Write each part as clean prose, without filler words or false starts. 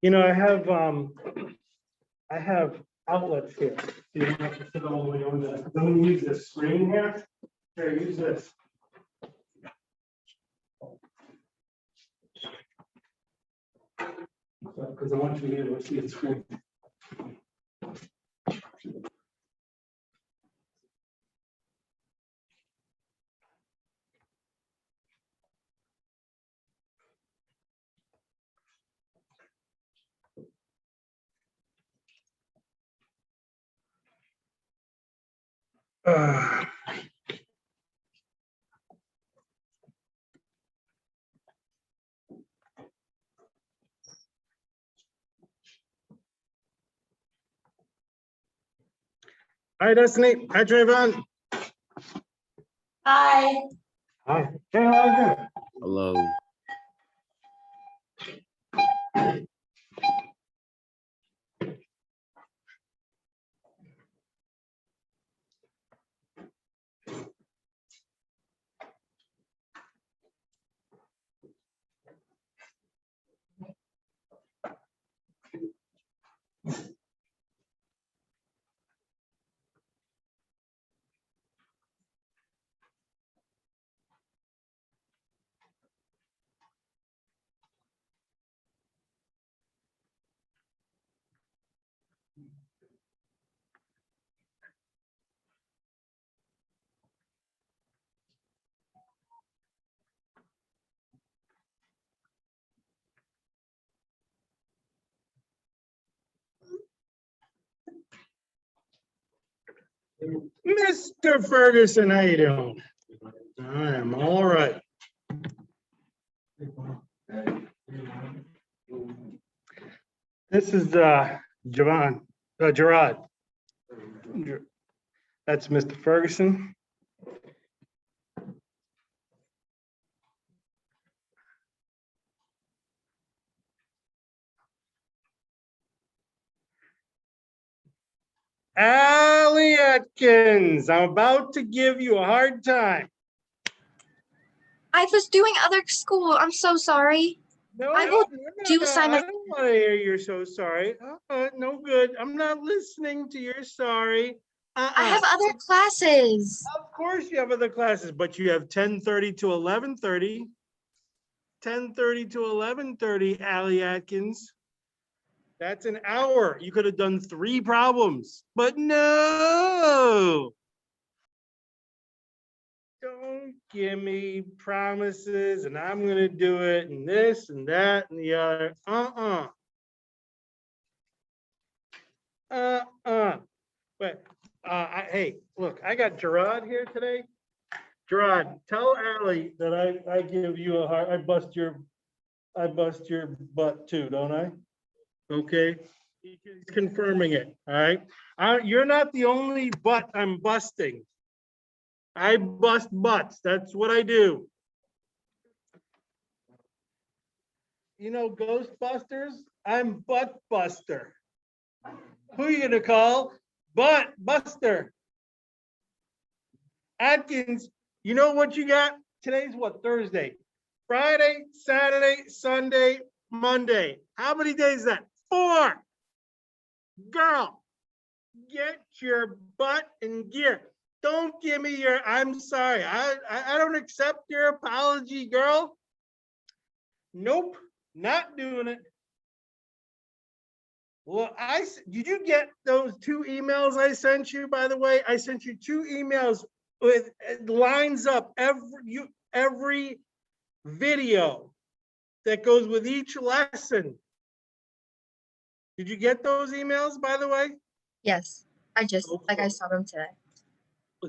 I have outlets here. You don't have to sit all the way over there. I'm gonna use this screen here. Here, use this. Because I want you to be able to see the screen. Hi, Destiny. Hi, Trayvon. Hi. Hi. Hey, how are you? Hello. Mr. Ferguson, how you doing? I am all right. This is Gerard. That's Mr. Ferguson. Allie Atkins, I'm about to give you a hard time. I was doing other school. I'm so sorry. No, I will do I assignment. don't want to hear you're so sorry. No good. I'm not listening to your sorry. I have other classes. Of course you have other classes, but you have 10:30 to 11:30. 10:30 to 11:30, Allie Atkins. That's an hour. You could have done 3 problems, but no. Don't give me promises and I'm gonna do it and this and that and the other. But hey, look, I got Gerard here today. Gerard, tell Allie that I give you a hard, I bust your butt too, don't I? Okay, he's confirming it, all right? You're not the only butt I'm busting. I bust butts, that's what I do. You know Ghostbusters? I'm Butt Buster. Who are you gonna call? Butt Buster. Atkins, you know what you got? Today's what, Thursday? Friday, Saturday, Sunday, Monday. How many days is that? 4. Girl, get your butt in gear. Don't give me your, I'm sorry. I don't accept your apology, girl. Nope, not doing it. Well, did you get those 2 emails I sent you, by the way? I sent you 2 emails with lines up every video that goes with each lesson. Did you get those emails, by the way? Yes, I saw them today.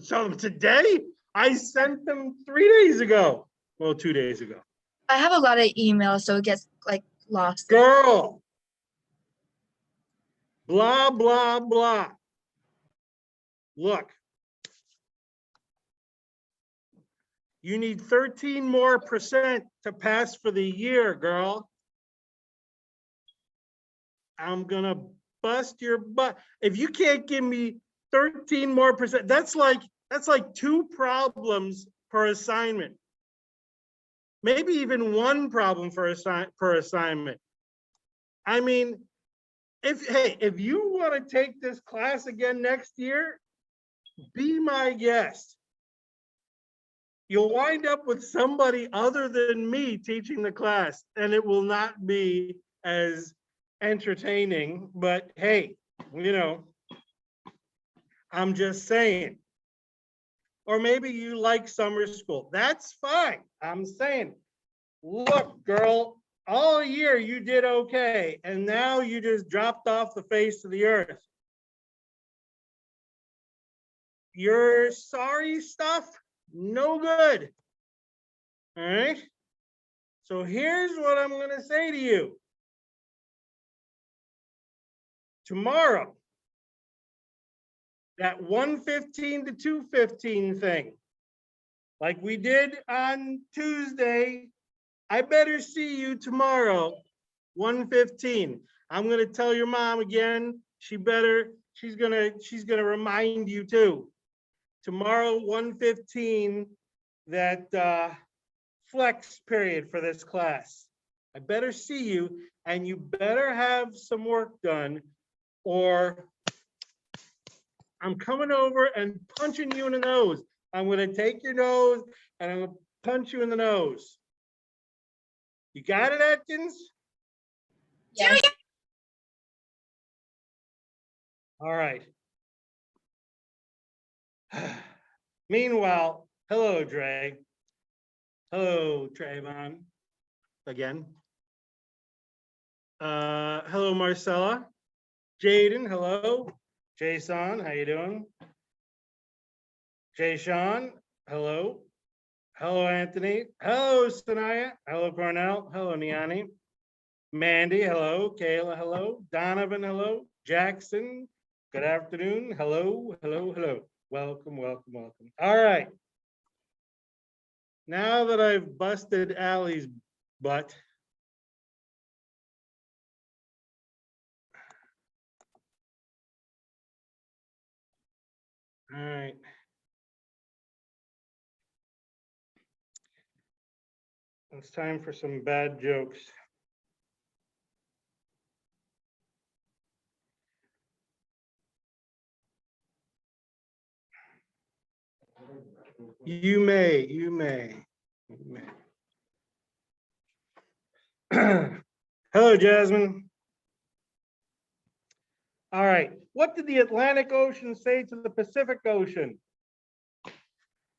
So today, I sent them 3 days ago. Well, 2 days ago. I have a lot of emails, so it gets like lost. Girl. Blah, blah, blah. Look. You need 13% more to pass for the year, girl. I'm gonna bust your butt. If you can't give me 13% more, that's like 2 problems per assignment. Maybe even 1 problem per assignment. I mean, if you want to take this class again next year, be my guest. You'll wind up with somebody other than me teaching the class, and it will not be as entertaining, but hey, I'm just saying. Or maybe you like summer school. That's fine. I'm saying, look, girl, all year you did okay, and now you just dropped off the face of the earth. Your sorry stuff, no good. All right? So here's what I'm going to say to you. Tomorrow, that 1:15 to 2:15 thing, like we did on Tuesday, I better see you tomorrow, 1:15. I'm gonna tell your mom again. She's gonna remind you too. Tomorrow, 1:15, that flex period for this class. I better see you, and you better have some work done, or I'm coming over and punching you in the nose. I'm gonna take your nose and I'm gonna punch you in the nose. You got it, Atkins? Yeah. All right. Meanwhile, hello, Dre. Hello, Trayvon. Again. Hello, Marcella. Jaden, hello. Jason, how you doing? Jay Sean, hello. Hello, Anthony. Hello, Sanaya. Hello, Cornell. Hello, Niani. Mandy, hello. Kayla, hello. Donovan, hello. Jackson, good afternoon. Hello, hello, hello. Welcome, welcome, welcome. All right. Now that I've busted Allie's butt, all right. It's time for some bad jokes. You may. Hello, Jasmine. All right. What did the Atlantic Ocean say to the Pacific Ocean?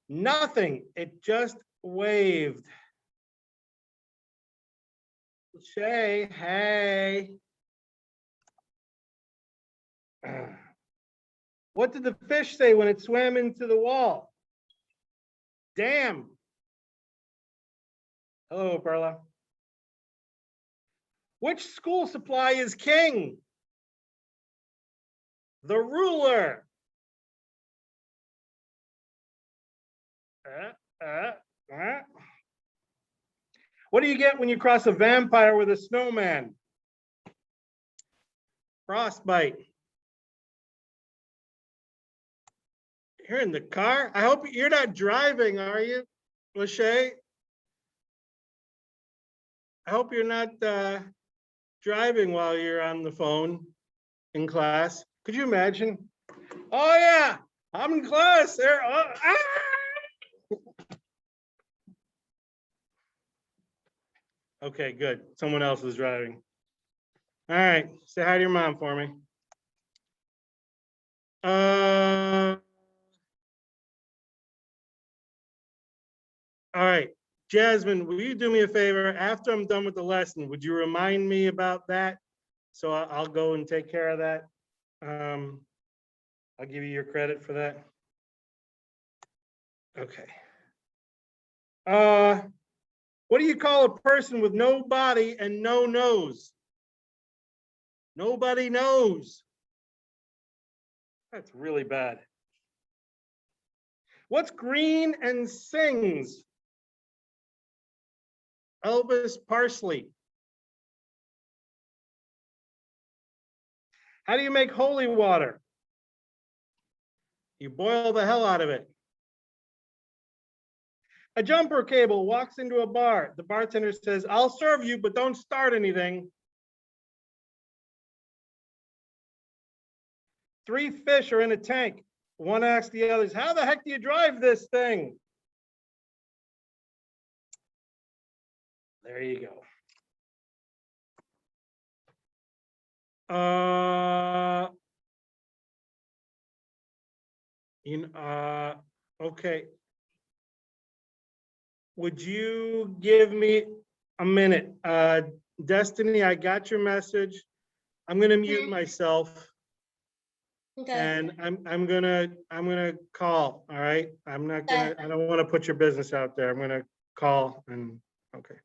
Nothing. It just waved. Shay, hey. What did the fish say when it swam into the wall? Damn. Hello, Perla. Which school supply is king? The ruler. What do you get when you cross a vampire with a snowman? Frostbite. You're in the car? I hope you're not driving, are you, Lachey? I hope you're not driving while you're on the phone in class. Could you imagine? Oh yeah, I'm in class there. Okay, good. Someone else is driving. All right, say hi to your mom for me. All right, Jasmine, will you do me a favor? After I'm done with the lesson, would you remind me about that? So I'll go and take care of that. I'll give you your credit for that. Okay. What do you call a person with no body and no nose? Nobody knows. That's really bad. What's green and sings? Elvis Parsley. How do you make holy water? You boil the hell out of it. A jumper cable walks into a bar. The bartender says, I'll serve you, but don't start anything. 3 fish are in a tank. One asks the others, how the heck do you drive this thing? There you go. Okay. Would you give me a minute? Destiny, I got your message. I'm gonna mute myself Okay. and I'm gonna call, all right? I don't wanna put your business out there. I'm gonna call and, okay.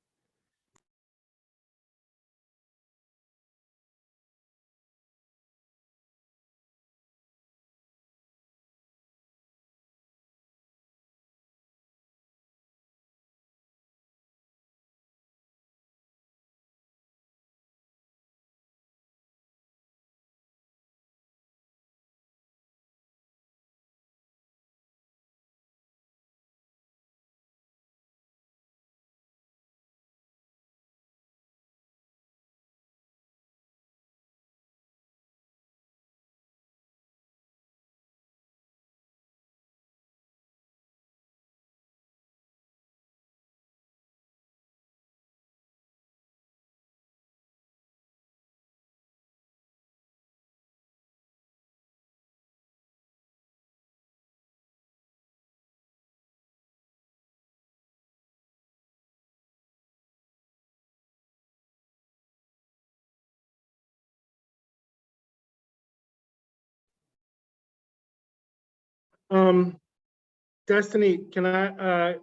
Destiny, can I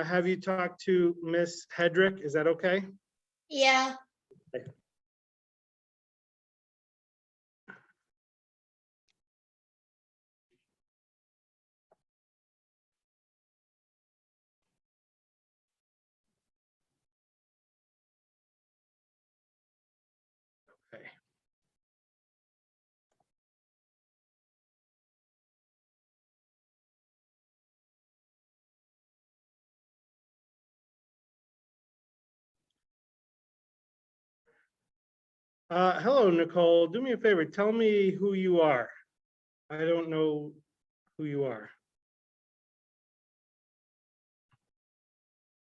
have you talk to Miss Hedrick? Is that okay? Yeah. Okay. Hello, Nicole. Do me a favor. Tell me who you are. I don't know who you are.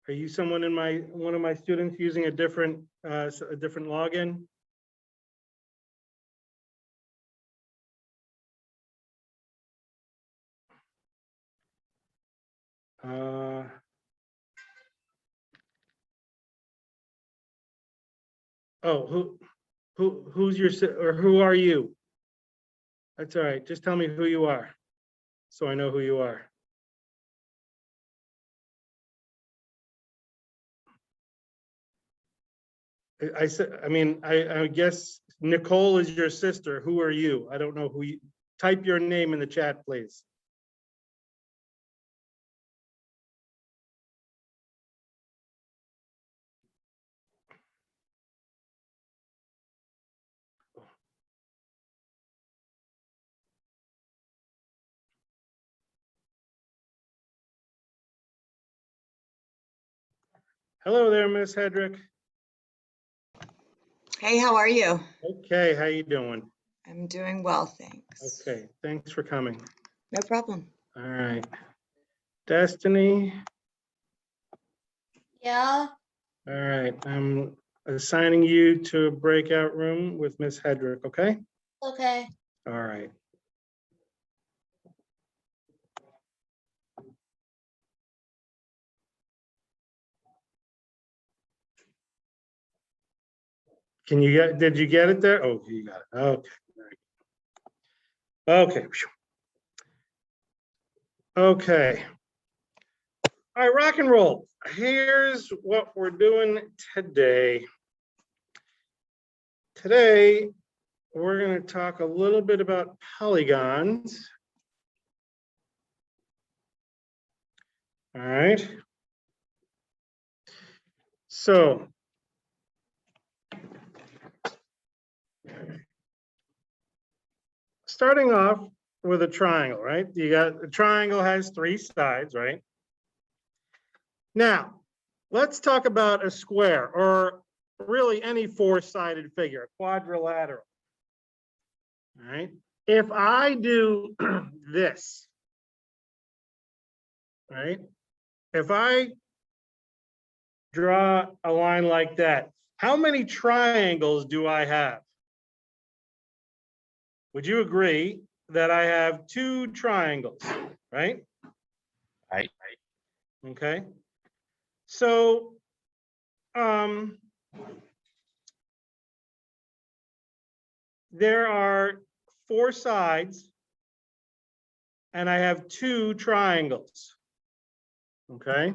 Are you someone in one of my students using a different login? Oh, who's or who are you? That's all right. Just tell me who you are, so I know who you are. I said, I mean, I guess Nicole is your sister. Who are you? I don't know who you. Type your name in the chat, please. Hello there, Miss Hedrick. Hey, how are you? Okay, how you doing? I'm doing well, thanks. Okay, thanks for coming. No problem. All right. Destiny. Yeah. All right, I'm assigning you to a breakout room with Miss Hedrick, okay? Okay. All right. Did you get it there? Oh, you got it. Okay. Okay. Okay. All right, rock and roll. Here's what we're doing today. Today, we're going to talk a little bit about polygons. All right. So, starting off with a triangle, right? You got a triangle has 3 sides, right? Now, let's talk about a square, or really any 4-sided figure, a quadrilateral. All right. If I do this, right? If I draw a line like that, how many triangles do I have? Would you agree that I have 2 triangles, right? Right. Okay. So, there are 4 sides and I have 2 triangles. Okay.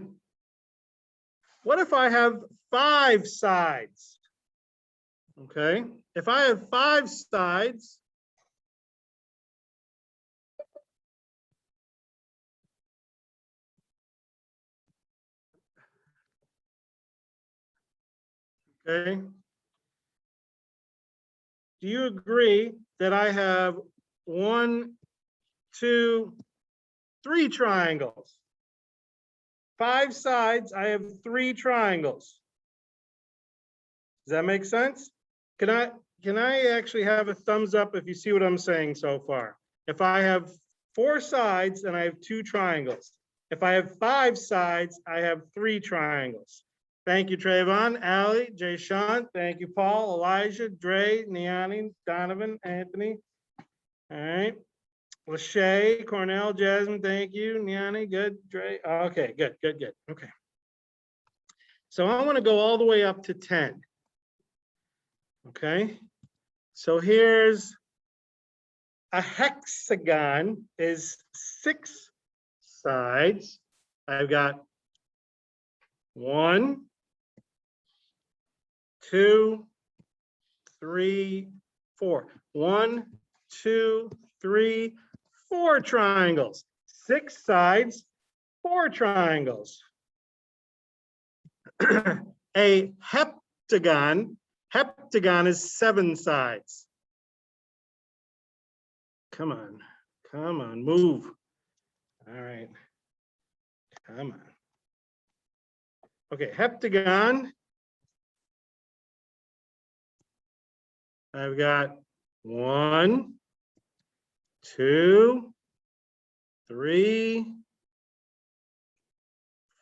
What if I have 5 sides? Okay. If I have 5 sides, okay. Do you agree that I have 1, 2, 3 triangles? 5 sides, I have 3 triangles. Does that make sense? Can I actually have a thumbs up if you see what I'm saying so far? If I have 4 sides and I have 2 triangles. If I have 5 sides, I have 3 triangles. Thank you, Trayvon, Allie, Jay Sean. Thank you, Paul, Elijah, Dre, Niani, Donovan, Anthony. All right. Lachey, Cornell, Jasmine, thank you. Niani, good. Dre, okay, good. Okay. So I want to go all the way up to 10. Okay. So here's a hexagon is 6 sides. I've got 1, 2, 3, 4. 1, 2, 3, 4 triangles. 6 sides, 4 triangles. A heptagon is 7 sides. Come on, move. All right, come on. Okay, heptagon. I've got 1, 2, 3,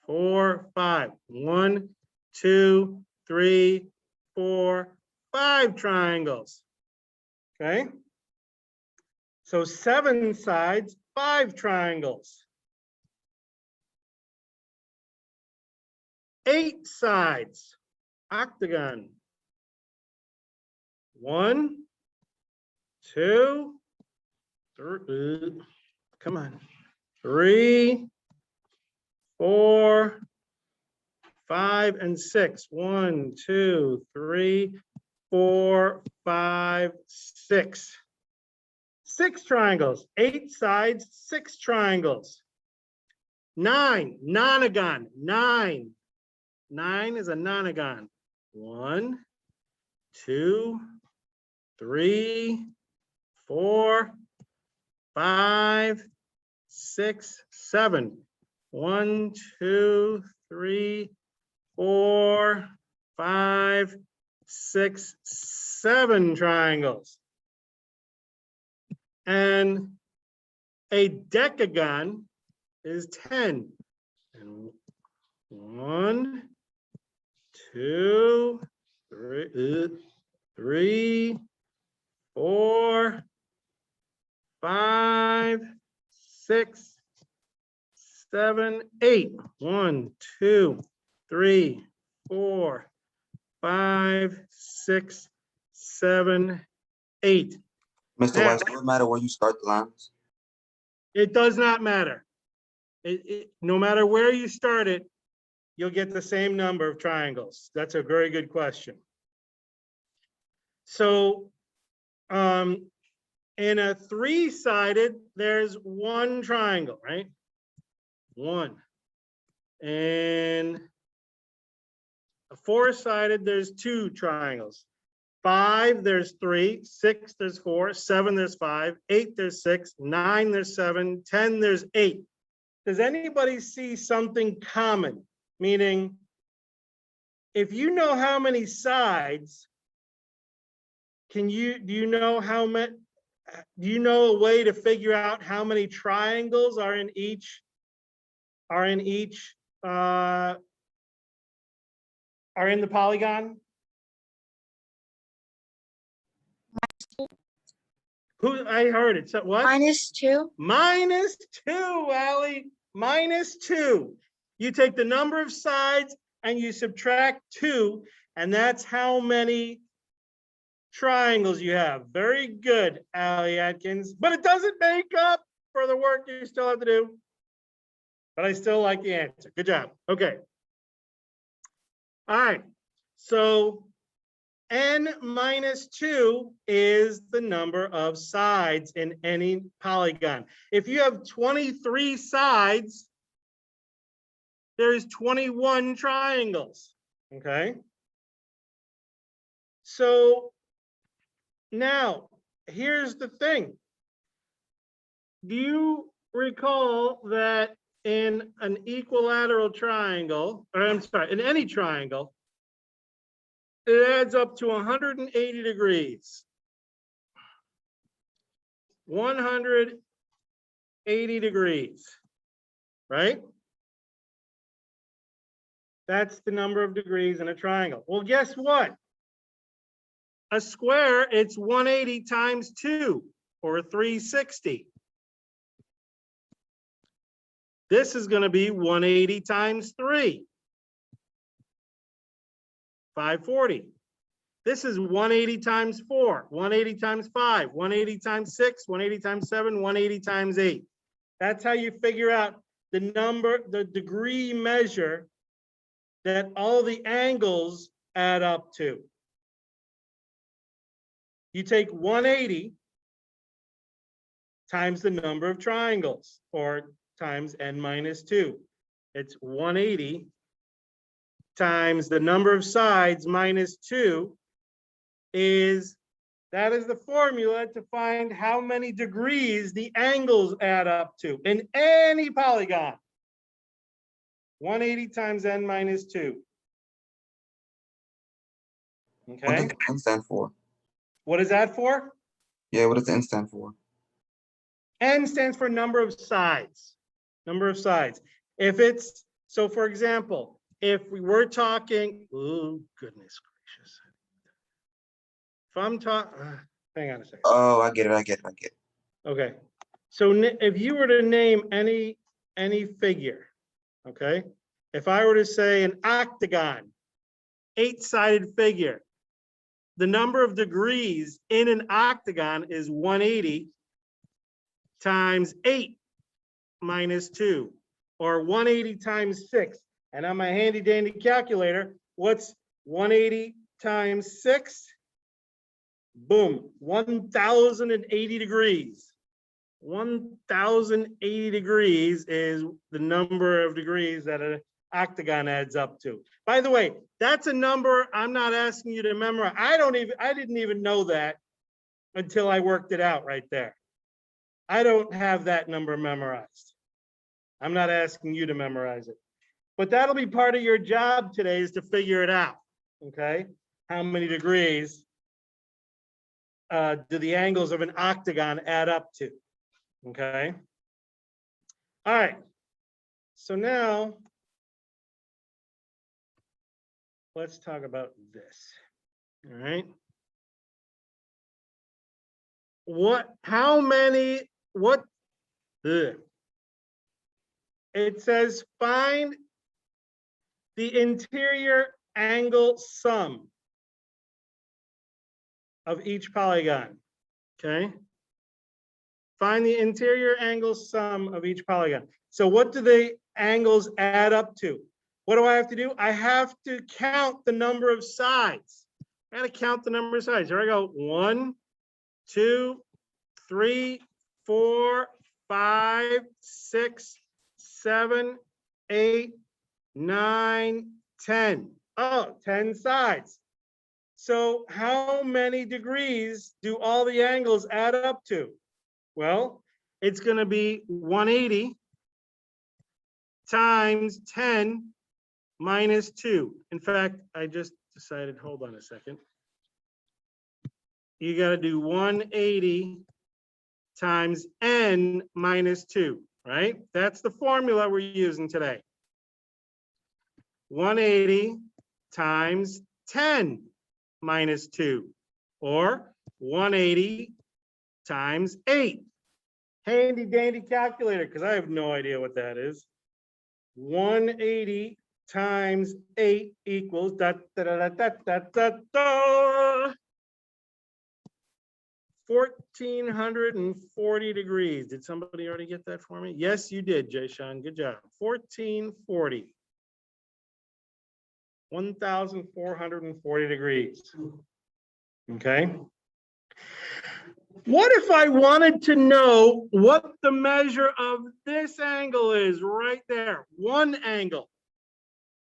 4, 5. 1, 2, 3, 4, 5 triangles. Okay. So 7 sides, 5 triangles. 8 sides, octagon. 1, 2, 3, come on. 3, 4, 5, and 6. 1, 2, 3, 4, 5, 6. 6 triangles, 8 sides, 6 triangles. 9, nonagon, 9. 9 is a nonagon. 1, 2, 3, 4, 5, 6, 7. 1, 2, 3, 4, 5, 6, 7 triangles. And a decagon is 10. And 1, 2, 3, 4, 5, 6, 7, 8. 1, 2, 3, 4, 5, 6, 7, 8. Mr. Now- Weiss, does it matter where you start the lines? It does not matter. No matter where you start it, you'll get the same number of triangles. That's a very good question. So, in a 3-sided, there's 1 triangle, right? 1. And a 4-sided, there's 2 triangles. 5, there's 3, 6, there's 4, 7, there's 5, 8, there's 6, 9, there's 7, 10, there's 8. Does anybody see something common? Meaning, if you know how many sides, do you know how Do you know a way to figure out how many triangles are in each are in the polygon? Who, I heard it. So what? -2. -2, Allie. -2. You take the number of sides and you subtract 2, and that's how many triangles you have. Very good, Allie Atkins. But it doesn't make up for the work you still have to do. But I still like the answer. Good job. Okay. All right. So n-2 is the number of sides in any polygon. If you have 23 sides, there's 21 triangles. Okay. So now here's the thing. Do you recall that in an equilateral triangle, or I'm sorry, in any triangle, it adds up to 180 degrees. 180 degrees, right? That's the number of degrees in a triangle. Well, guess what? A square, it's 180 times 2, or 360. This is going to be 180 times 3. 540. This is 180 times 4, 180 times 5, 180 times 6, 180 times 7, 180 times 8. That's how you figure out the number, the degree measure that all the angles add up to. You take 180 times the number of triangles, or times n-2. It's 180 times the number of sides minus 2 that is the formula to find how many degrees the angles add up to in any polygon. 180 times n-2. What Okay. does the N stand for? What is that for? Yeah, what does the N stand for? N stands for number of sides. Number of sides. If it's, so for example, if we were talking, oh goodness gracious. If I'm talking, hang on a second. Oh, I get it. Okay. So if you were to name any figure, okay? If I were to say an octagon, 8-sided figure, the number of degrees in an octagon is 180 times 8 minus 2, or 180 times 6. And on my handy dandy calculator, what's 180 times 6? Boom, 1,080 degrees. 1,080 degrees is the number of degrees that an octagon adds up to. By the way, that's a number I'm not asking you to memorize. I didn't even know that until I worked it out right there. I don't have that number memorized. I'm not asking you to memorize it. But that'll be part of your job today, is to figure it out, okay? How many degrees do the angles of an octagon add up to, okay? All right, so now let's talk about this, all right? It says find the interior angle sum of each polygon, okay? Find the interior angle sum of each polygon. So what do the angles add up to? What do I have to do? I have to count the number of sides. I gotta count the number of sides. Here I go. 1, 2, 3, 4, 5, 6, 7, 8, 9, 10. Oh, 10 sides. So how many degrees do all the angles add up to? Well, it's going to be 180 times 10 minus 2. In fact, I just decided, hold on a second. You got to do 180 times n minus 2, right? That's the formula we're using today. 180 times 10 minus 2, or 180 times 8. Handy dandy calculator, because I have no idea what that is. 180 times 8 equals da, da, da, da, da, da, da, 1,440 degrees. Did somebody already get that for me? Yes, you did, Jay Sean. Good job. 1440. 1,440 degrees. Okay. What if I wanted to know what the measure of this angle is right there? One angle.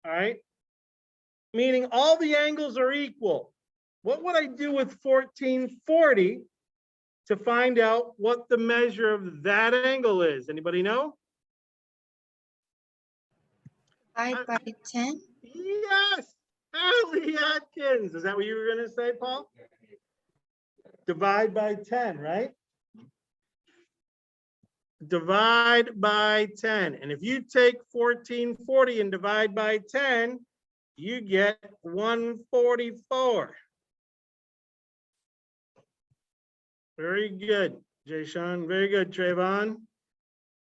All right. Meaning all the angles are equal. What would I do with 1440 to find out what the measure of that angle is? Anybody know? Divide by 10. Yes, Allie Atkins. Is that what you were going to say, Paul? Divide by 10, right? Divide by 10. And if you take 1440 and divide by 10, you get 144. Very good, Jay Sean. Very good, Trayvon.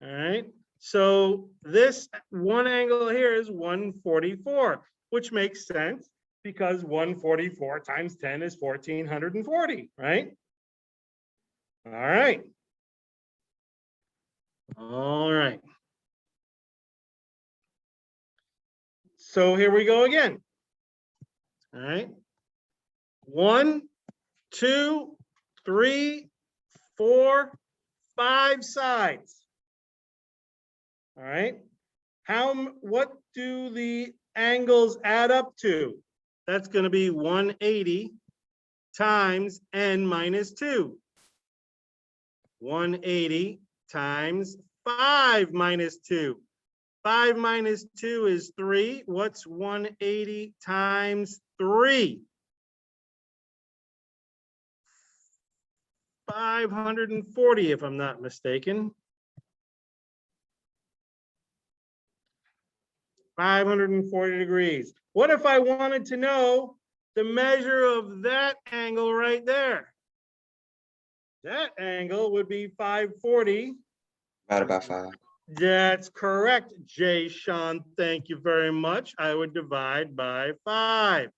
All right. So this one angle here is 144, which makes sense because 144 times 10 is 1,440, right? All right. All right. So here we go again. All right. 1, 2, 3, 4, 5 sides. All right. What do the angles add up to? That's going to be 180 times n minus 2. 180 times 5 minus 2. 5 minus 2 is 3. What's 180 times 3? 540, if I'm not mistaken. 540 degrees. What if I wanted to know the measure of that angle right there? That angle would be 540. Divided by 5. That's correct, Jay Sean. Thank you very much. I would divide by 5.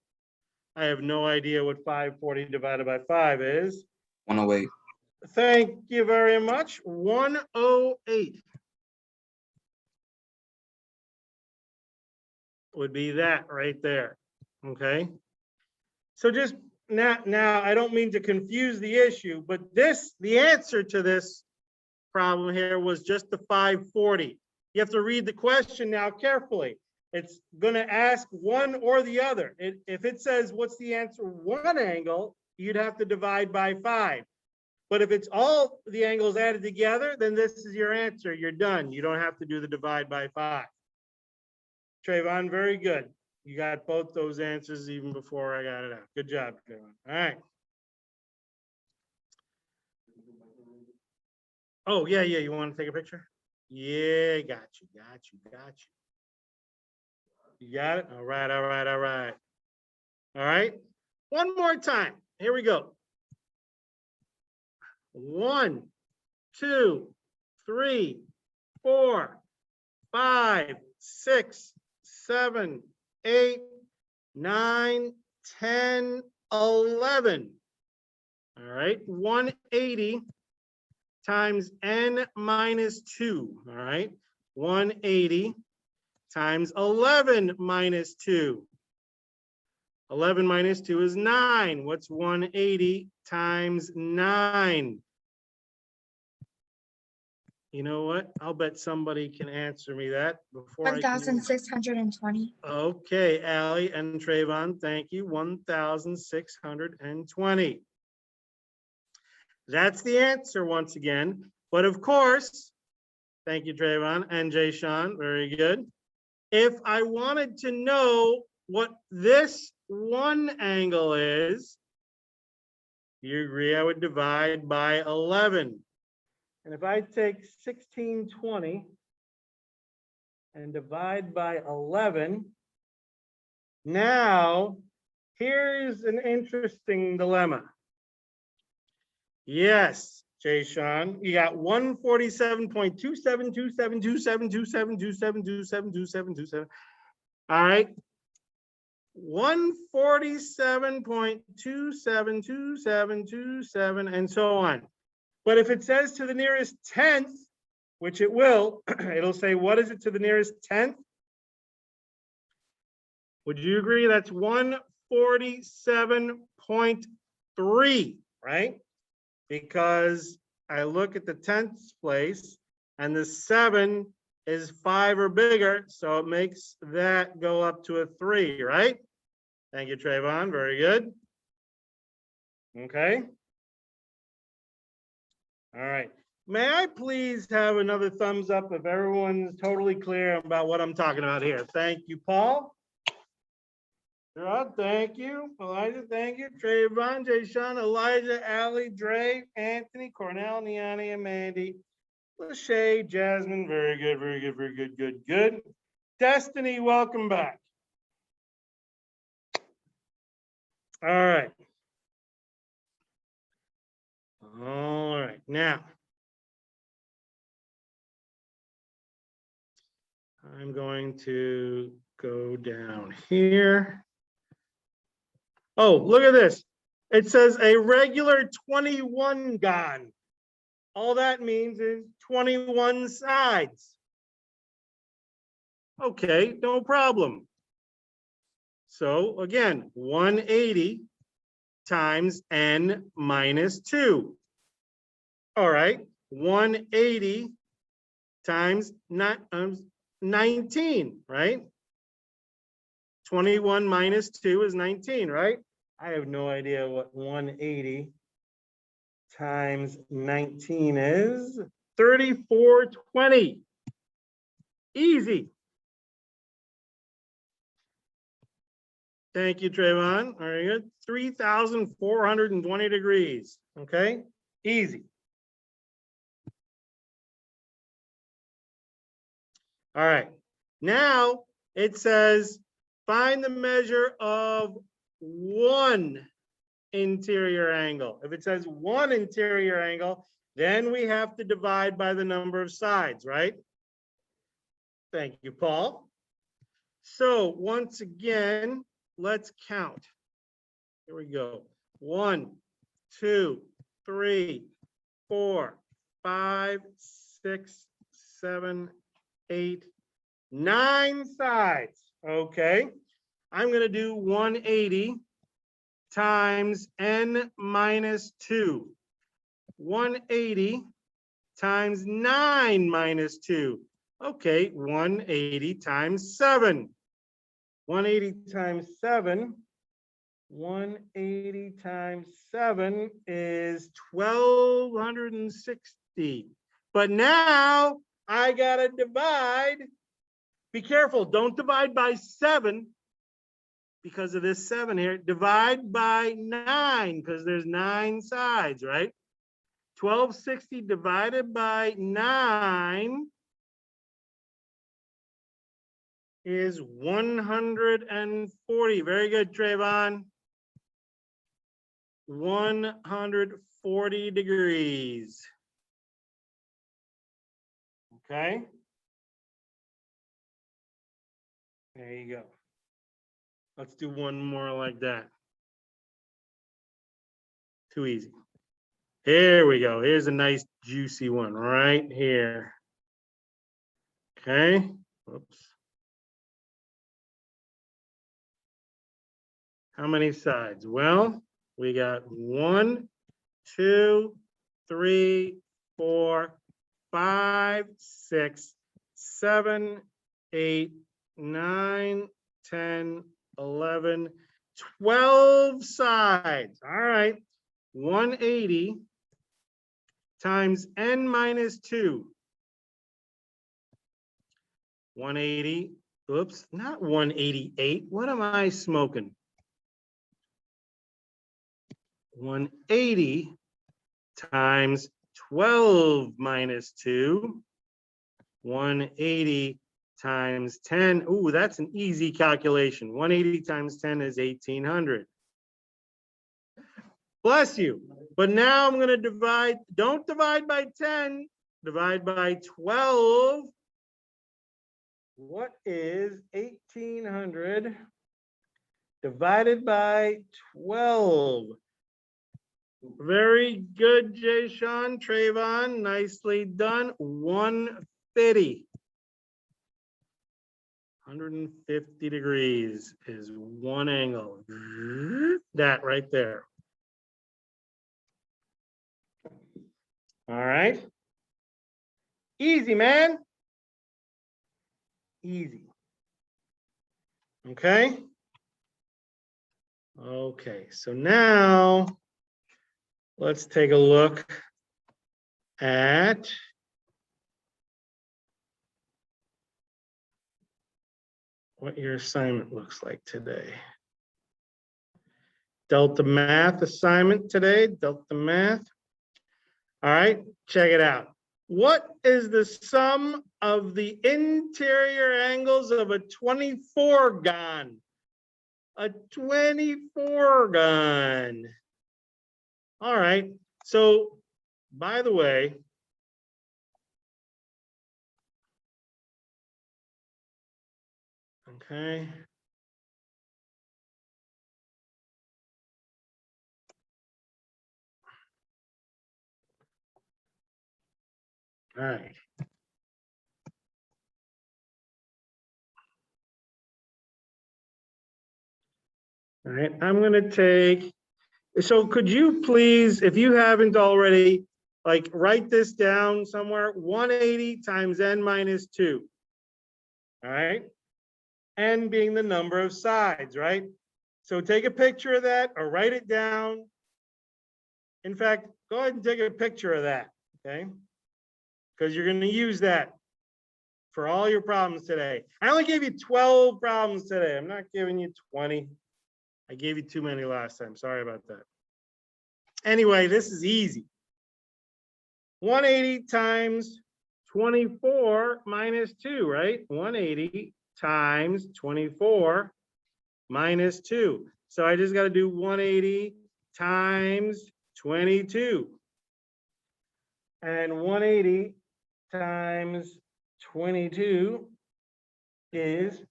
I have no idea what 540 divided by 5 is. 108. Thank you very much. 108 would be that right there. Okay. So just now, I don't mean to confuse the issue, but the answer to this problem here was just the 540. You have to read the question now carefully. It's going to ask one or the other. If it says, what's the answer? One angle, you'd have to divide by 5. But if it's all the angles added together, then this is your answer. You're done. You don't have to do the divide by 5. Trayvon, very good. You got both those answers even before I got it out. Good job, Trayvon. All right. Oh, yeah. You want to take a picture? Yeah, got you. You got it? All right. All right. One more time. Here we go. 1, 2, 3, 4, 5, 6, 7, 8, 9, 10, 11. All right. 180 times n minus 2. All right. 180 times 11 minus 2. 11 minus 2 is 9. What's 180 times 9? You know what? I'll bet somebody can answer me that before I can. 1,620. Okay, Allie and Trayvon, thank you. 1,620. That's the answer once again. But of course, thank you, Trayvon and Jay Sean, very good. If I wanted to know what this one angle is, you agree I would divide by 11. And if I take 1620 and divide by 11, now here's an interesting dilemma. Yes, Jay Sean, you got 147.2727272727272727. All right. 147.272727 and so on. But if it says to the nearest 10th, which it will, it'll say, what is it to the nearest 10th? Would you agree that's 147.3, right? Because I look at the 10th place and the 7 is 5 or bigger, so it makes that go up to a 3, right? Thank you, Trayvon. Very good. Okay. All right. May I please have another thumbs up if everyone's totally clear about what I'm talking about here? Thank you, Paul. Gerard, thank you. Elijah, thank you. Trayvon, Jay Sean, Elijah, Allie, Dre, Anthony, Cornell, Niani, and Mandy. Lachey, Jasmine, very good, very good, very good, good, good. Destiny, welcome back. All right. All right, now. I'm going to go down here. Oh, look at this. It says a regular 21 gon. All that means is 21 sides. Okay, no problem. So again, 180 times n minus 2. All right, 180 times 19, right? 21 minus 2 is 19, right? I have no idea what 180 times 19 is. 3420. Easy. Thank you, Trayvon. Very good. 3,420 degrees. Okay, easy. All right. Now it says find the measure of one interior angle. If it says one interior angle, then we have to divide by the number of sides, right? Thank you, Paul. So once again, let's count. Here we go. 1, 2, 3, 4, 5, 6, 7, 8, 9 sides. Okay. I'm going to do 180 times n minus 2. 180 times 9 minus 2. Okay, 180 times 7. 180 times 7. 180 times 7 is 1,260. But now I gotta divide. Be careful, don't divide by 7 because of this 7 here. Divide by 9 because there's 9 sides, right? 1,260 divided by 9 is 140. Very good, Trayvon. 140 degrees. Okay. There you go. Let's do one more like that. Too easy. Here we go. Here's a nice juicy one right here. Okay. Oops. How many sides? Well, we got 1, 2, 3, 4, 5, 6, 7, 8, 9, 10, 11, 12 sides. All right. 180 times n minus 2. 180. Oops, not 188. What am I smoking? 180 times 12 minus 2. 180 times 10. Ooh, that's an easy calculation. 180 times 10 is 1800. Bless you. But now I'm going to divide. Don't divide by 10. Divide by 12. What is 1800 divided by 12? Very good, Jay Sean, Trayvon. Nicely done. 150. 150 degrees is one angle. That right there. All right. Easy, man. Easy. Okay. Okay, so now let's take a look at what your assignment looks like today. Delta math assignment today, Delta math. All right, check it out. What is the sum of the interior angles of a 24-gon? A 24-gon. All right, so by the way, okay. All right. All right, I'm gonna take, so could you please, if you haven't already, like write this down somewhere, 180 times n minus 2. All right, n being the number of sides, right? So take a picture of that or write it down. In fact, go ahead and take a picture of that, okay? Because you're gonna use that for all your problems today. I only gave you 12 problems today. I'm not giving you 20. I gave you too many last time. Sorry about that. Anyway, this is easy. 180 times 24 minus 2, right? 180 times 24 minus 2. So I just got to do 180 times 22. And 180 times 22 is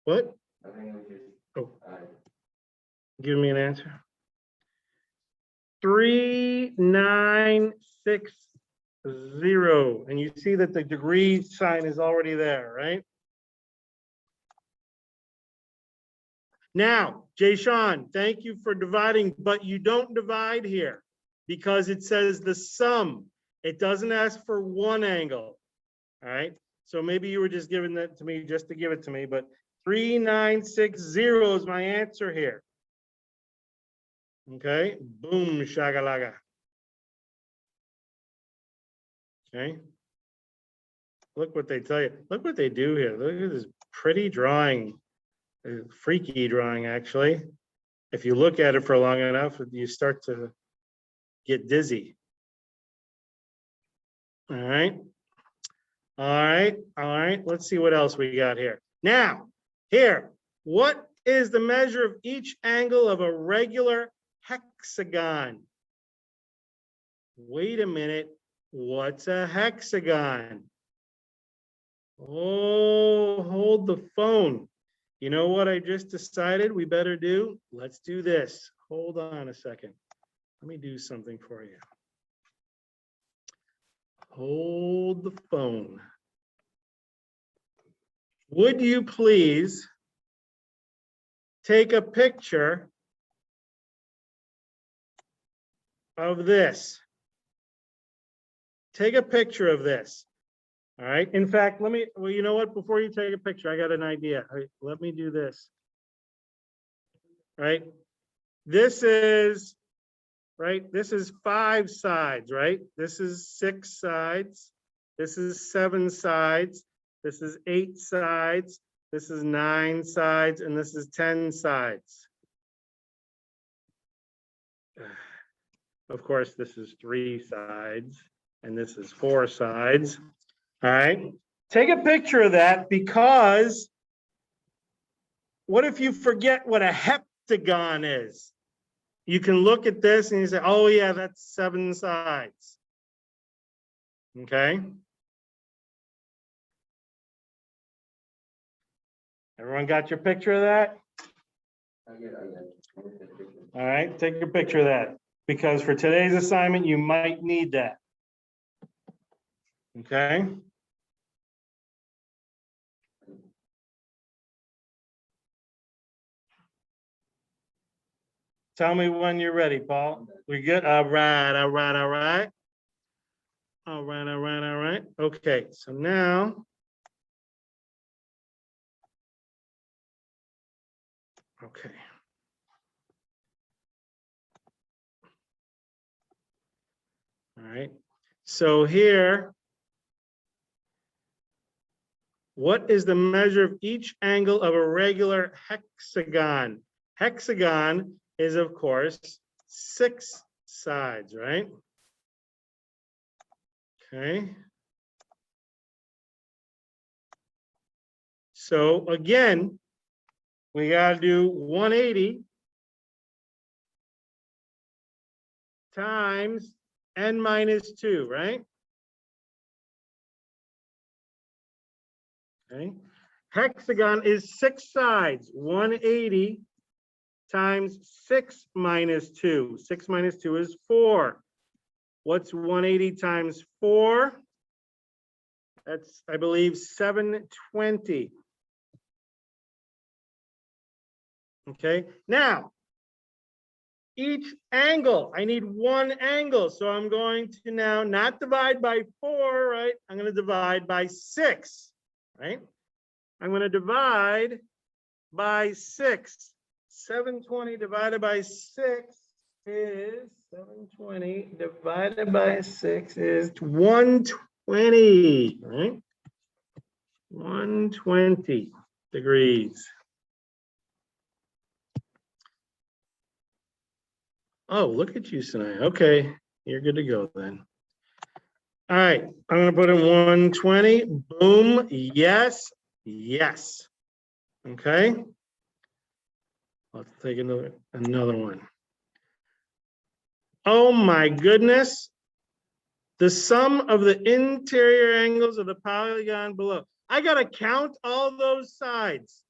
what? Oh, give me an answer. 3960. And you see that the degree sign is already there, right? Now, Jay Sean, thank you for dividing, but you don't divide here because it says the sum. It doesn't ask for one angle. All right. So maybe you were just giving that to me just to give it to me, but 3960 is my answer here. Okay. Boom, shagalaga. Okay. Look what they tell you. Look what they do here. Look at this pretty drawing. Freaky drawing, actually. If you look at it for long enough, you start to get dizzy. All right. All right. All right. Let's see what else we got here. Now, here, what is the measure of each angle of a regular hexagon? Wait a minute. What's a hexagon? Oh, hold the phone. You know what I just decided we better do? Let's do this. Hold on a second. Let me do something for you. Hold the phone. Would you please take a picture of this? Take a picture of this. All right. In fact, well, you know what? Before you take a picture, I got an idea. All right, let me do this. Right. This is, right. This is 5 sides, right? This is 6 sides. This is 7 sides. This is 8 sides. This is 9 sides. And this is 10 sides. Of course, this is 3 sides and this is 4 sides. All right, take a picture of that, because what if you forget what a heptagon is? You can look at this and you say, oh yeah, that's 7 sides. Okay. Everyone got your picture of that? All right, take your picture of that, because for today's assignment, you might need that. Okay. Tell me when you're ready, Paul. We good? All right, all right, all right. All right, all right, all right. Okay, so now. Okay. All right, so here, what is the measure of each angle of a regular hexagon? Hexagon is, of course, 6 sides, right? Okay. So again, we gotta do 180 times n minus 2, right? Okay. Hexagon is 6 sides. 180 times 6 minus 2. 6 minus 2 is 4. What's 180 times 4? That's, I believe, 720. Okay, now, each angle, I need 1 angle. So I'm going to now not divide by 4, right? I'm going to divide by 6, right? I'm going to divide by 6. 720 divided by 6 is 720 divided by 6 is 120, right? 120 degrees. Oh, look at you, Sinai. Okay, you're good to go then. All right, I'm gonna put in 120. Boom. Yes, yes. Okay. Let's take another one. Oh my goodness. The sum of the interior angles of the polygon below. I gotta count all those sides.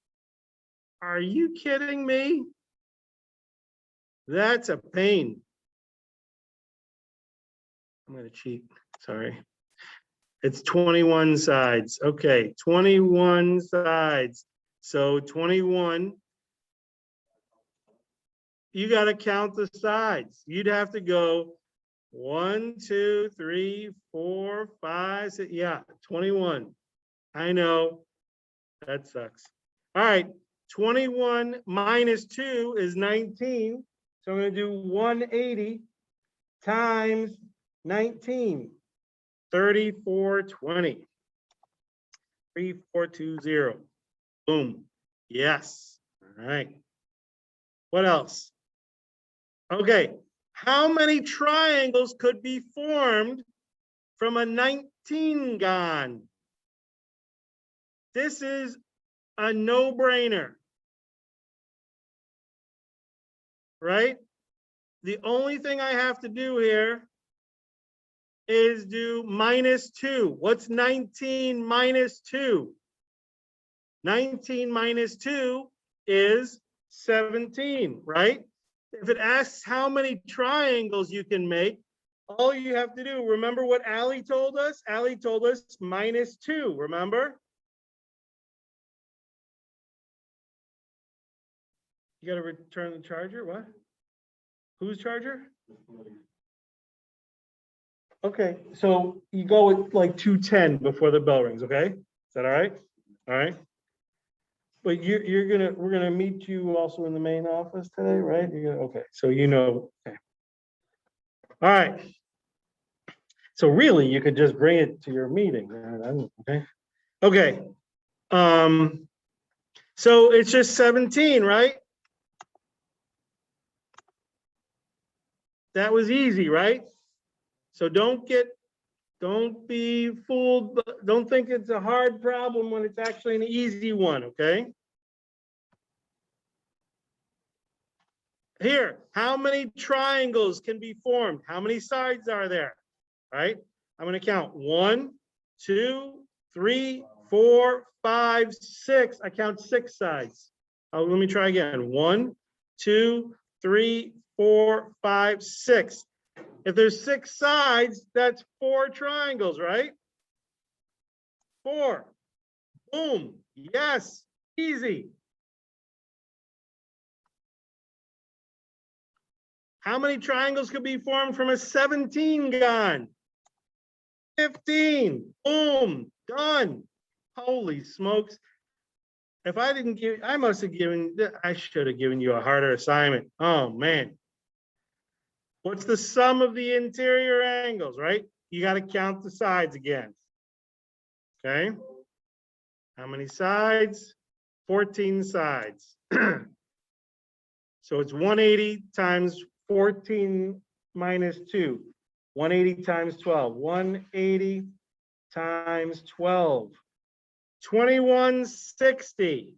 Are you kidding me? That's a pain. I'm gonna cheat, sorry. It's 21 sides. Okay, 21 sides. So 21. You gotta count the sides. You'd have to go 1, 2, 3, 4, 5, 6, yeah, 21. I know, that sucks. All right, 21 minus 2 is 19. So I'm gonna do 180 times 19, 3420. 3420. Boom. Yes. All right. What else? Okay. How many triangles could be formed from a 19gon? This is a no-brainer, right? The only thing I have to do here is do minus 2. What's 19 minus 2? 19 minus 2 is 17, right? If it asks how many triangles you can make, all you have to do, remember what Allie told us? Allie told us minus 2, remember? You got to return the charger, what? Whose charger? Okay, so you go with like 210 before the bell rings, okay? Is that all right? All right. But we're gonna meet you also in the main office today, right? Okay, so you know, okay. All right. So really, you could just bring it to your meeting, okay? Okay. So it's just 17, right? That was easy, right? So don't be fooled, don't think it's a hard problem when it's actually an easy one, okay? Here, how many triangles can be formed? How many sides are there? Right? I'm going to count 1, 2, 3, 4, 5, 6. I count 6 sides. Oh, let me try again. 1, 2, 3, 4, 5, 6. If there's 6 sides, that's 4 triangles, right? 4. Boom. Yes. Easy. How many triangles could be formed from a 17-gon? 15. Boom. Done. Holy smokes. If I didn't give, I should have given you a harder assignment. Oh, man. What's the sum of the interior angles, right? You got to count the sides again. Okay. How many sides? 14 sides. So it's 180 times 14 minus 2. 180 times 12. 180 times 12. 2160,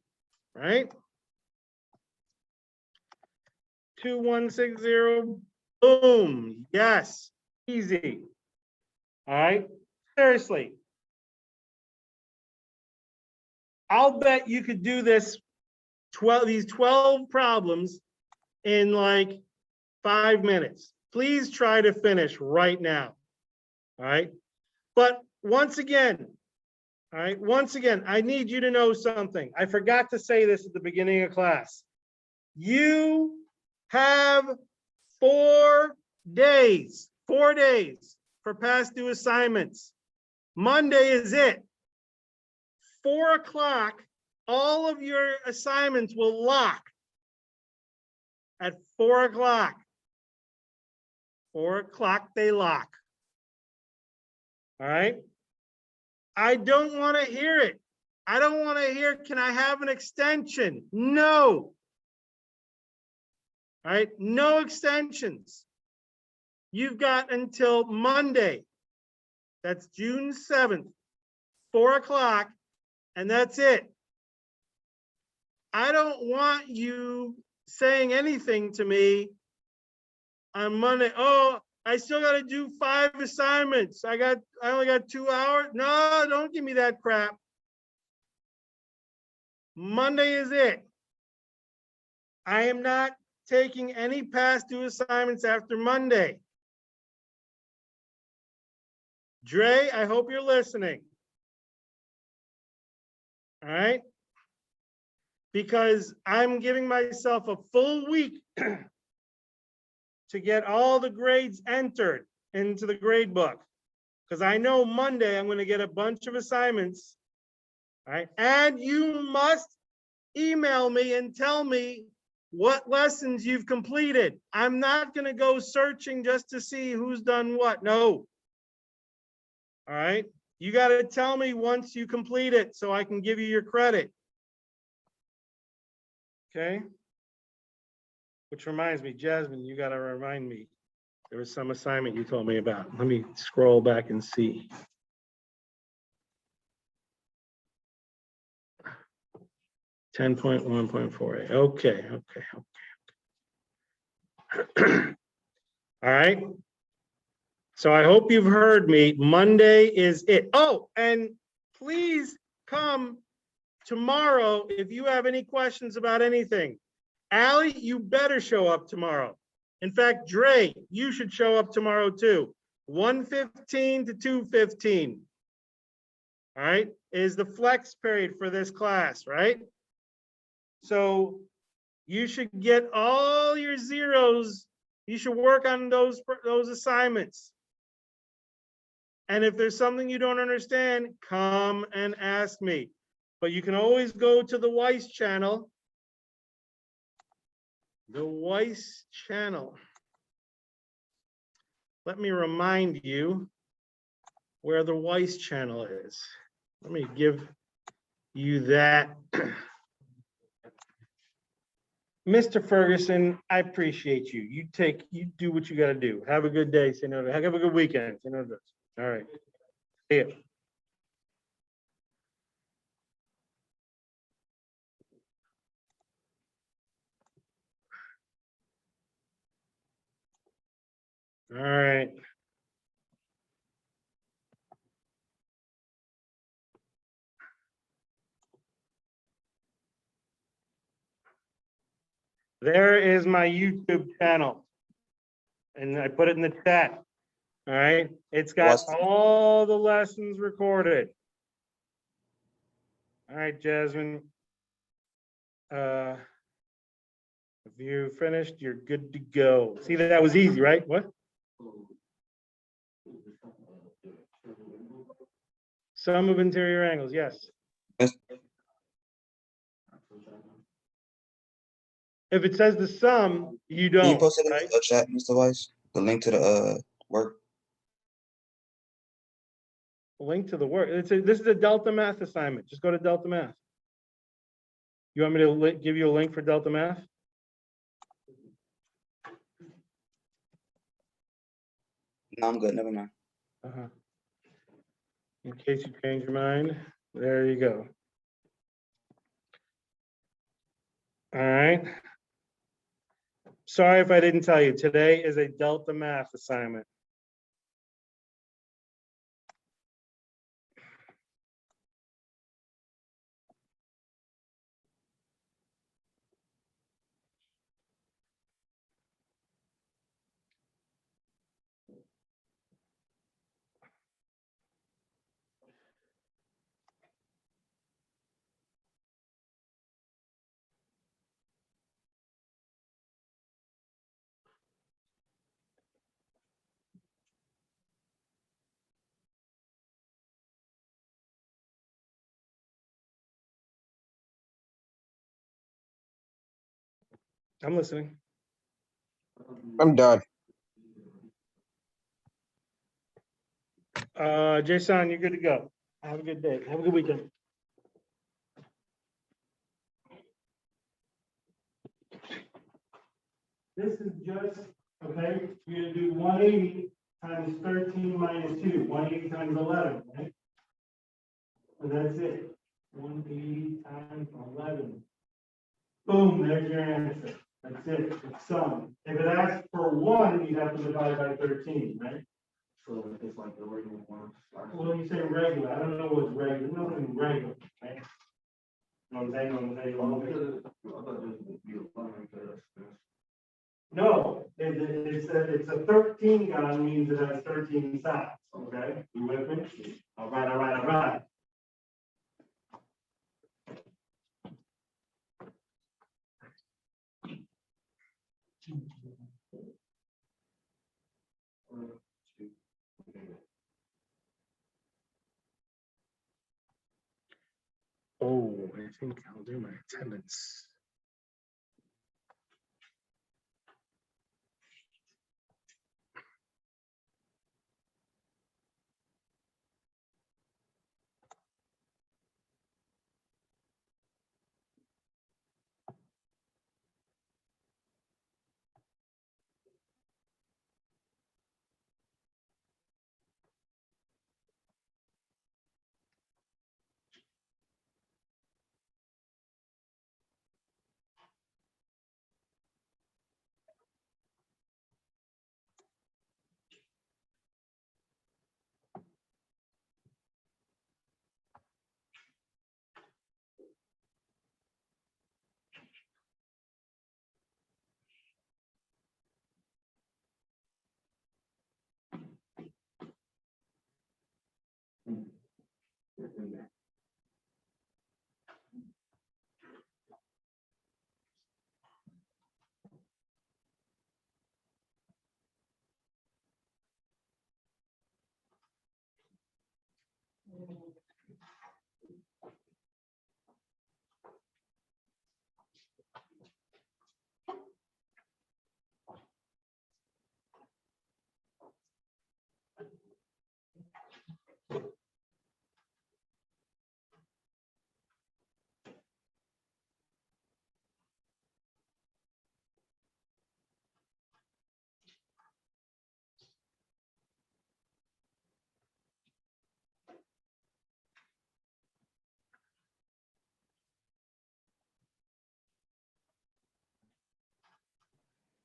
right? 2160. Boom. Yes. Easy. All right. Seriously. I'll bet you could do this 12 problems in like 5 minutes. Please try to finish right now. All right. But once again, all right, I need you to know something. I forgot to say this at the beginning of class. You have 4 days for past due assignments. Monday is it. 4 o'clock, all of your assignments will lock at 4 o'clock. 4 o'clock, they lock. All right. I don't want to hear it. I don't want to hear, can I have an extension? No. All right. No extensions. You've got until Monday. That's June 7th, 4 o'clock, and that's it. I don't want you saying anything to me on Monday. Oh, I still got to do 5 assignments. I only got 2 hours. No, don't give me that crap. Monday is it. I am not taking any past due assignments after Monday. Dre, I hope you're listening. All right? Because I'm giving myself a full week to get all the grades entered into the grade book. Because I know Monday I'm going to get a bunch of assignments. All right. And you must email me and tell me what lessons you've completed. I'm not going to go searching just to see who's done what. No. All right. You got to tell me once you complete it so I can give you your credit. Okay. Which reminds me, Jasmine, you got to remind me. There was some assignment you told me about. Let me scroll back and see. (10.1.48). Okay. All right. So I hope you've heard me. Monday is it. Oh, and please come tomorrow if you have any questions about anything. Allie, you better show up tomorrow. In fact, Dre, you should show up tomorrow too. 1:15 to 2:15. All right, is the flex period for this class, right? So you should get all your zeros. You should work on those assignments. And if there's something you don't understand, come and ask me. But you can always go to the Weiss channel. The Weiss channel. Let me remind you where the Weiss channel is. Let me give you that. Mr. Ferguson, I appreciate you. You do what you gotta do. Have a good day. Say no to, have a good weekend. Say no to this. All right. See ya. All right. There is my YouTube channel. And I put it in the chat. All right. It's got What's- all the lessons recorded. All right, Jasmine. If you finished, you're good to go. See, that was easy, right? What? Sum of interior angles, yes. Yes. If it says the sum, you Can you don't, post it in right? the chat, Mr. Weiss? The link to the work. Link to the work. This is a Delta Math assignment. Just go to Delta Math. You want me to give you a link for Delta Math? No, I'm good. Never mind. Uh-huh. In case you change your mind, there you go. All right. Sorry if I didn't tell you, today is a Delta Math assignment. I'm listening. I'm done. Jason, you're good to go. Have a good day. Have a good weekend. This is just, okay, you're gonna do 180 times 13 minus 2, 180 times 11, right? So that's it. 180 times 11. Boom, there's your answer. That's it. It's sum. If it asks for 1, you have to divide by 13, right? So it's like the regular one. Well, when you say regular, I don't know what's regular. Nothing regular, right? No, I'm saying, No, it's a 13 gun means it has 13 sides, okay? You with me? All right, all right, all right. Oh, I think I'll do my attendance.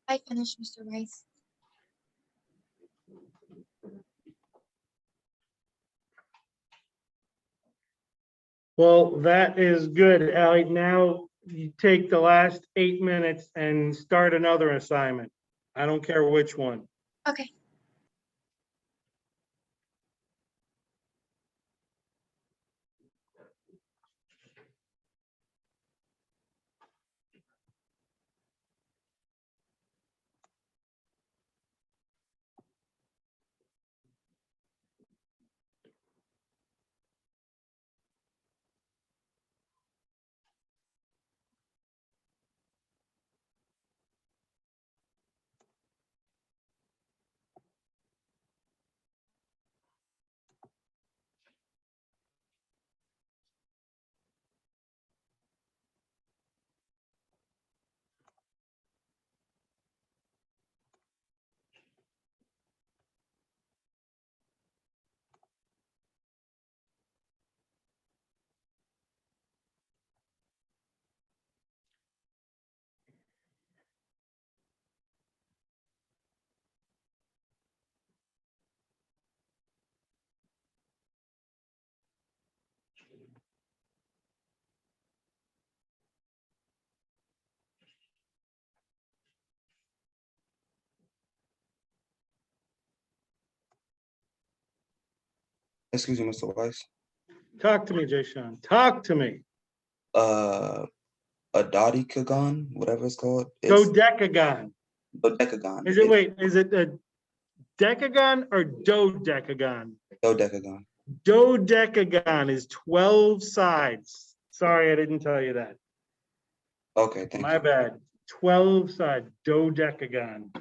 I finished, Mr. Rice. Well, that is good, Ally. Now you take the last 8 minutes and start another assignment. I don't care which one. Okay. Excuse me, Mr. Weiss. Talk to me, Jay Sean. Talk to me. A Octagon, whatever it's called. It's Dodecagon. dodecagon. Is it, wait, is it a decagon or dodecagon? Dodecagon. Dodecagon is 12 sides. Sorry, I didn't tell you that. Okay, thank My you. bad. 12 sides, dodecagon.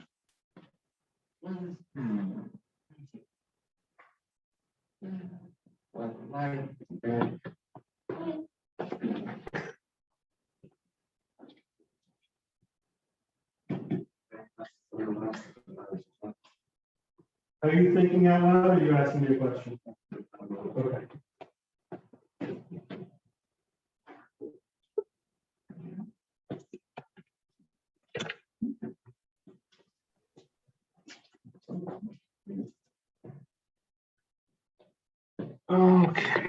Are you thinking out loud or are you asking me a question? Okay.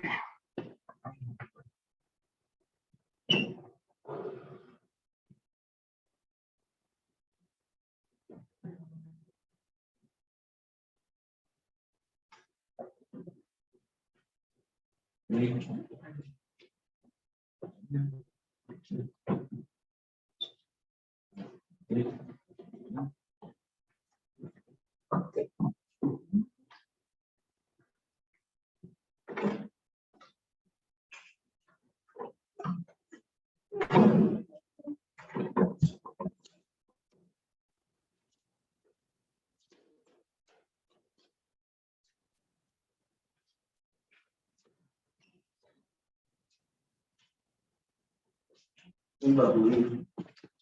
Okay.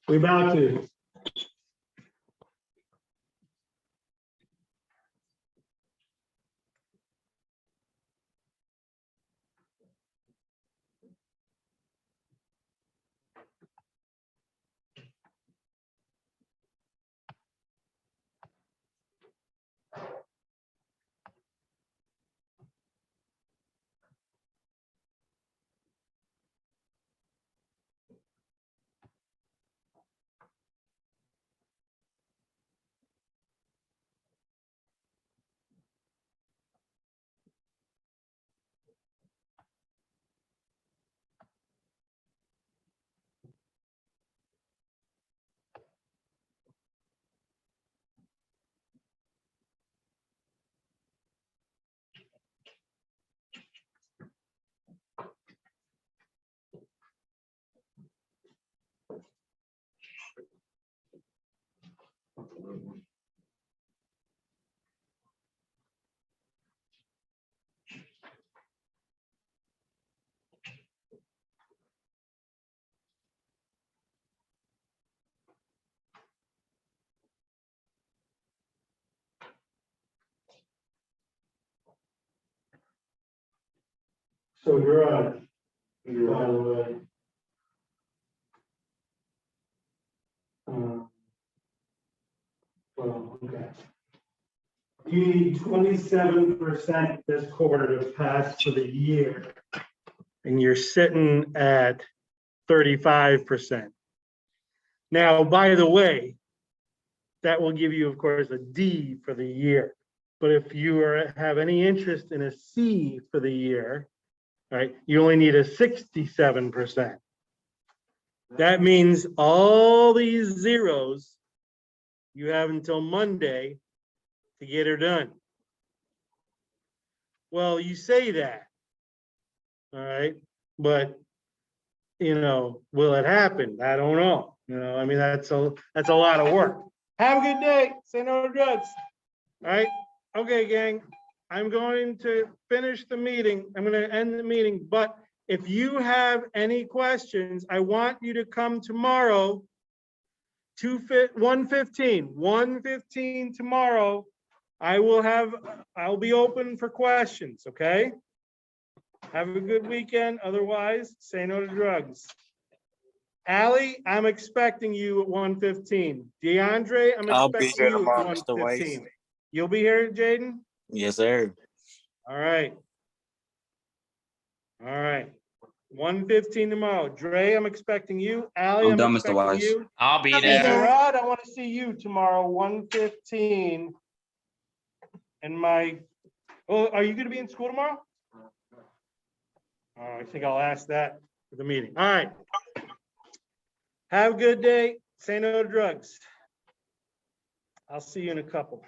We about to. So you're on. By the way. Okay. You need 27% this quarter to pass for the year. And you're sitting at 35%. Now, by the way, that will give you, of course, a D for the year. But if you have any interest in a C for the year, right, you only need a 67%. That means all these zeros, you have until Monday to get her done. Well, you say that, all right, but will it happen? I don't know. I mean, that's a lot of work. Have a good day. Say no to drugs. All right. Okay, gang. I'm going to finish the meeting. I'm going to end the meeting, but if you have any questions, I want you to come tomorrow, 1:15 tomorrow. I'll be open for questions, okay? Have a good weekend. Otherwise, say no to drugs. Allie, I'm expecting you at 1:15. DeAndre, I'm I'll be expecting here you tomorrow, at Mr. Weiss. 1:15. You'll be here, Jaden? Yes, sir. All right. All right. 1:15 tomorrow. Dre, I'm expecting you. Allie, I'm I'm done, Mr. expecting Wise. you. I'll be I'll be And there. there. Rod, I want to see you tomorrow, 1:15. And are you going to be in school tomorrow? I think I'll ask that for the meeting. All right. Have a good day. Say no to drugs. I'll see you in a couple.